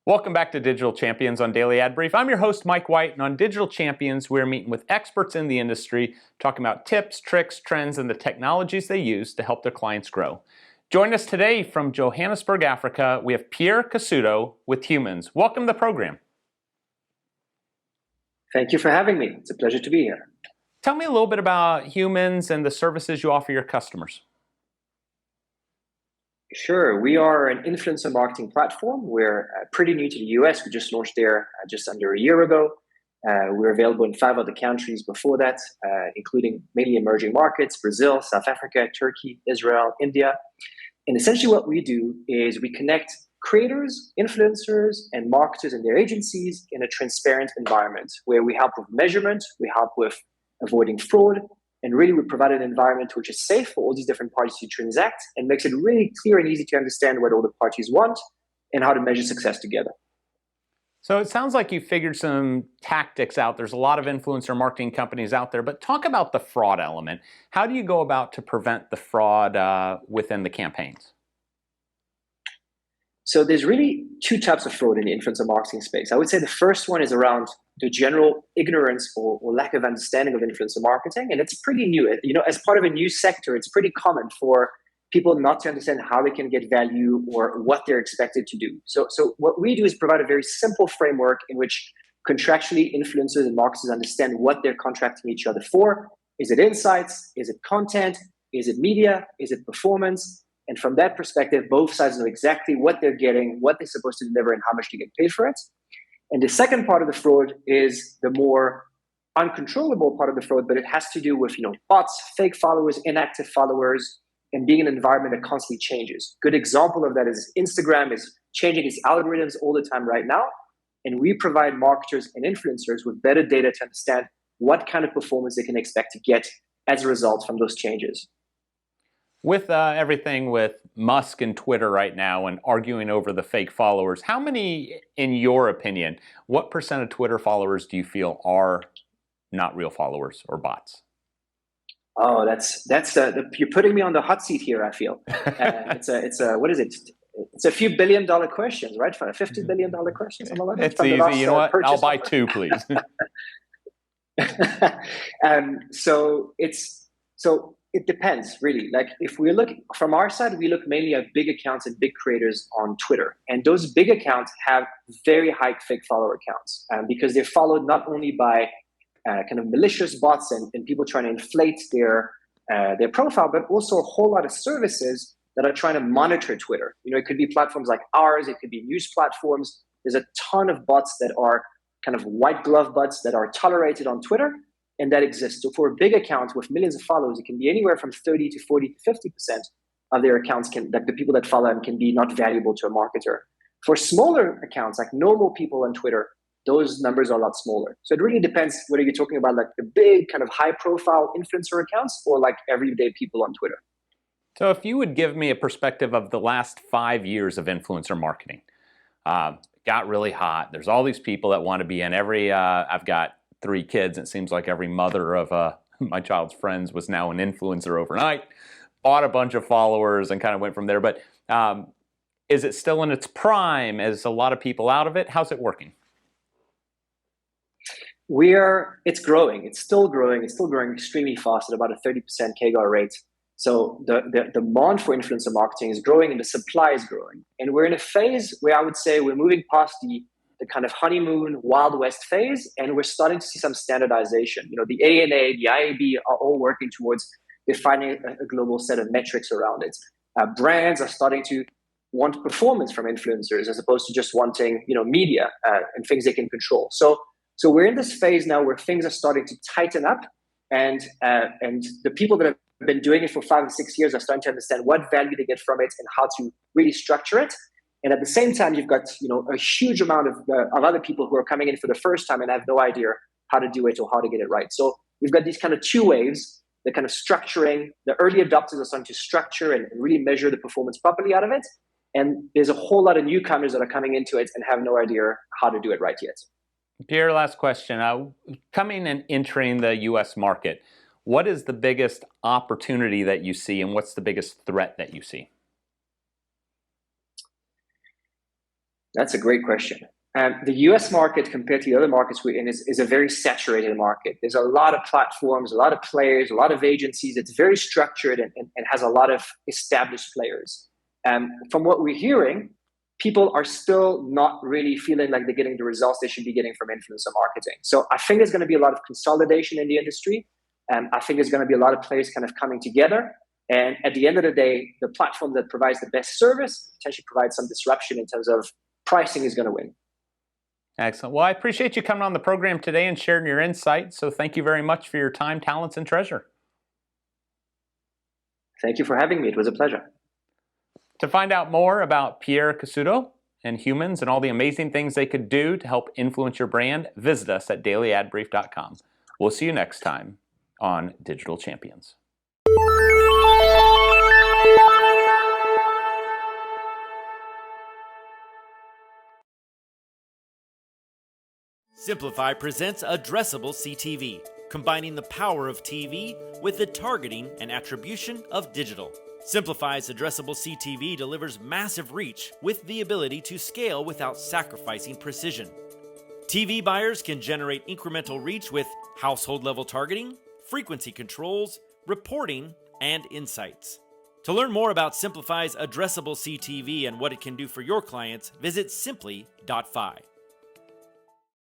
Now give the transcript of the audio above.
Welcome back to Digital Champions on Daily Ad Brief. I'm your host, Mike White, and on Digital Champions, we're meeting with experts in the industry, talking about tips, tricks, trends, and the technologies they use to help their clients grow. Join us today from Johannesburg, Africa. We have Pierre Cassuto with Humanz. Welcome to the program. Thank you for having me. It's a pleasure to be here. Tell me a little bit about Humanz and the services you offer your customers. Sure. We are an influencer marketing platform. We're pretty new to the US. We just launched there just under a year ago. We're available in 5 other countries before that, including mainly emerging markets, Brazil, South Africa, Turkey, Israel, India. And essentially what we do is we connect creators, influencers, and marketers and their agencies in a transparent environment where we help with measurement, we help with avoiding fraud, and really we provide an environment which is safe for all these different parties to transact and makes it really clear and easy to understand what all the parties want and how to measure success together. So it sounds like you figured some tactics out. There's a lot of influencer marketing companies out there, but talk about the fraud element. How do you go about to prevent the fraud within the campaigns? So there's really 2 types of fraud in the influencer marketing space. I would say the first one is around the general ignorance or lack of understanding of influencer marketing. And it's pretty new. As part of a new sector, it's pretty common for people not to understand how they can get value or what they're expected to do. So what we do is provide a very simple framework in which contractually influencers and marketers understand what they're contracting each other for. Is it insights? Is it content? Is it media? Is it performance? And from that perspective, both sides know exactly what they're getting, what they're supposed to deliver, and how much to get paid for it. And the second part of the fraud is the more uncontrollable part of the fraud, but it has to do with bots, fake followers, inactive followers, and being in an environment that constantly changes. Good example of that is Instagram is changing its algorithms all the time right now. And we provide marketers and influencers with better data to understand what kind of performance they can expect to get as a result from those changes. With everything with Musk and Twitter right now and arguing over the fake followers, how many, in your opinion, what % of Twitter followers do you feel are not real followers or bots? Oh, you're putting me on the hot seat here. I feel it's what is it? It's a few $1 billion questions, right? $50 billion questions. It's easy. You know what? I'll buy 2, please. So it depends, really. Like if we look from our side, we look mainly at big accounts and big creators on Twitter. And those big accounts have very high fake follower counts because they're followed not only by kind of malicious bots and people trying to inflate their profile, but also a whole lot of services that are trying to monitor Twitter. It could be platforms like ours, it could be news platforms. There's a ton of bots that are kind of white glove bots that are tolerated on Twitter. And that exists. So for a big account with millions of followers, it can be anywhere from 30 to 40 to 50% of their accounts the people that follow them can be not valuable to a marketer. For smaller accounts, like normal people on Twitter, those numbers are a lot smaller. So it really depends whether you're talking about like the big kind of high profile influencer accounts or like everyday people on Twitter. So if you would give me a perspective of the last 5 years of influencer marketing, got really hot. There's all these people that want to be in I've got 3 kids. It seems like every mother of my child's friends was now an influencer overnight, bought a bunch of followers and kind of went from there. But is it still in its prime? Is a lot of people out of it? How's it working? It's growing. It's still growing. It's still growing extremely fast at about a 30% CAGR rate. So the demand for influencer marketing is growing and the supply is growing. And we're in a phase where I would say we're moving past the kind of honeymoon Wild West phase, and we're starting to see some standardization. The ANA, the IAB are all working towards defining a global set of metrics around it. Brands are starting to want performance from influencers as opposed to just wanting, media and things they can control. So we're in this phase now where things are starting to tighten up, and the people that have been doing it for 5 or 6 years are starting to understand what value they get from it and how to really structure it. And at the same time, you've got a huge amount of other people who are coming in for the first time and have no idea how to do it or how to get it right. So we've got these kind of 2 waves, the kind of structuring. The early adopters are starting to structure and really measure the performance properly out of it. And there's a whole lot of newcomers that are coming into it and have no idea how to do it right yet. Pierre, last question. Coming and entering the U.S. market, what is the biggest opportunity that you see and what's the biggest threat that you see? That's a great question. The US market, compared to the other markets we're in, is a very saturated market. There's a lot of platforms, a lot of players, a lot of agencies. It's very structured and has a lot of established players. From what we're hearing, people are still not really feeling like they're getting the results they should be getting from influencer marketing. So I think there's going to be a lot of consolidation in the industry. I think there's going to be a lot of players kind of coming together. And at the end of the day, the platform that provides the best service potentially provides some disruption in terms of pricing is going to win. Excellent. Well, I appreciate you coming on the program today and sharing your insights. So thank you very much for your time, talents, and treasure. Thank you for having me. It was a pleasure. To find out more about Pierre Cassuto and Humanz and all the amazing things they could do to help influence your brand, visit us at dailyadbrief.com. We'll see you next time on Digital Champions. Simplify presents Addressable CTV, combining the power of TV with the targeting and attribution of digital. Simplify's Addressable CTV delivers massive reach with the ability to scale without sacrificing precision. TV buyers can generate incremental reach with household-level targeting, frequency controls, reporting, and insights. To learn more about Simplify's Addressable CTV and what it can do for your clients, visit simply.fi.